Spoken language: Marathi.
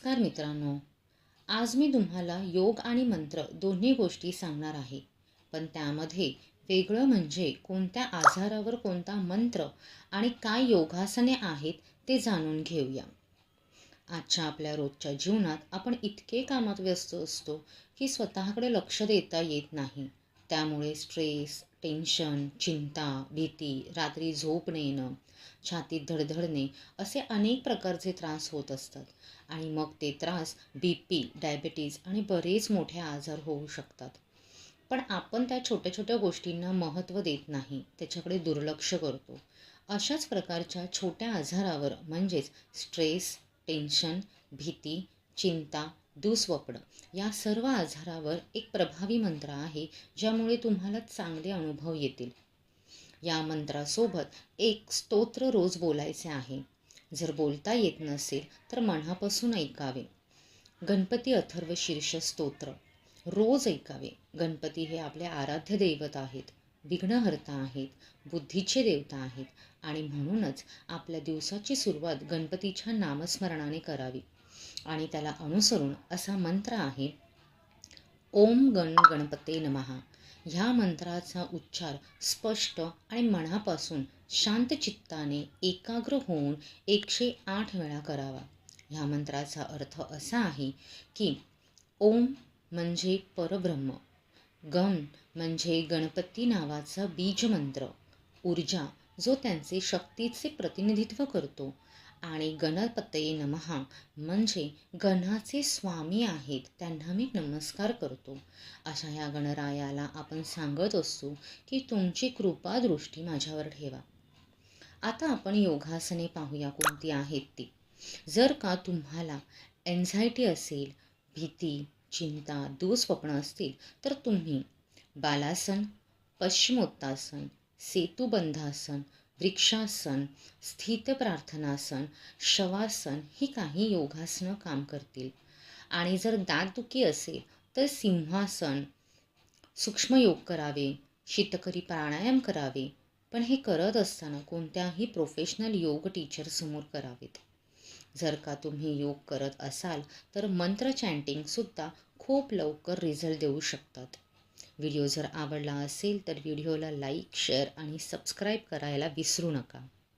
नमस्कार मित्रांनो. आज मी तुम्हाला योग आणि मंत्र दोन्ही गोष्टी सांगणार आहे. पण त्यामध्ये वेगळं म्हणजे कोणत्या आजारावर कोणता मंत्र आणि काय योगासने आहेत ते जाणून घेऊया. आजच्या आपल्या रोजच्या जीवनात आपण इतके कामात व्यस्त असतो की स्वतःकडे लक्ष देता येत नाही. त्यामुळे स्ट्रेस, टेन्शन, चिंता, भीती, रात्री झोप न येणं, छातीत धडधडणे असे अनेक प्रकारचे त्रास होत असतात. आणि मग ते त्रास BP, डायबिटीज आणि बरेच मोठे आजार होऊ शकतात. पण आपण त्या छोट्या छोट्या गोष्टींना महत्त्व देत नाही, त्याच्याकडे दुर्लक्ष करतो. अशाच प्रकारच्या छोट्या आजारावर म्हणजेच स्ट्रेस, टेन्शन, भीती, चिंता, दुःस्वप्न या सर्व आजारावर एक प्रभावी मंत्र आहे, ज्यामुळे तुम्हाला चांगले अनुभव येतील. या मंत्रासोबत एक स्तोत्र रोज बोलायचे आहे. जर बोलता येत नसेल तर मनापासून ऐकावे. गणपती अथर्व शीर्ष स्तोत्र रोज ऐकावे. गणपती हे आपले आराध्य दैवत आहेत, विघ्नहर्ता आहेत, बुद्धीचे देवता आहेत आणि म्हणूनच आपल्या दिवसाची सुरुवात गणपतीच्या नामस्मरणाने करावी. आणि त्याला अनुसरून असा मंत्र आहे, ओम गण गणपते नमः. ह्या मंत्राचा उच्चार स्पष्ट आणि मनापासून शांत चित्ताने एकाग्र होऊन 108 वेळा करावा. ह्या मंत्राचा अर्थ असा आहे की ओम म्हणजे परब्रह्म, गण म्हणजे गणपती नावाचा बीज मंत्र, ऊर्जा जो त्यांचे शक्तीचे प्रतिनिधित्व करतो, आणि गणपतये नमः म्हणजे गणाचे स्वामी आहेत, त्यांना मी नमस्कार करतो. अशा या गणरायाला आपण सांगत असतो की तुमची कृपा दृष्टी माझ्यावर ठेवा. आता आपण योगासने पाहूया कोणती आहेत ती. जर का तुम्हाला एन्झायटी असेल, भीती, चिंता, दुःस्वप्न असतील तर तुम्ही बालासन, पश्चिमोत्तासन, सेतुबंधासन, वृक्षासन, स्थित प्रार्थनासन, शवासन ही काही योगासनं काम करतील. आणि जर दातदुखी असेल तर सिंहासन, सूक्ष्मयोग करावे, शीतकरी प्राणायाम करावे. पण हे करत असताना कोणत्याही प्रोफेशनल योग टीचर समोर करावेत. जर का तुम्ही योग करत असाल तर मंत्र चॅन्टिंगसुद्धा खूप लवकर रिझल्ट देऊ शकतात. व्हिडिओ जर आवडला असेल तर व्हिडिओला लाईक, शेअर आणि सबस्क्राईब करायला विसरू नका.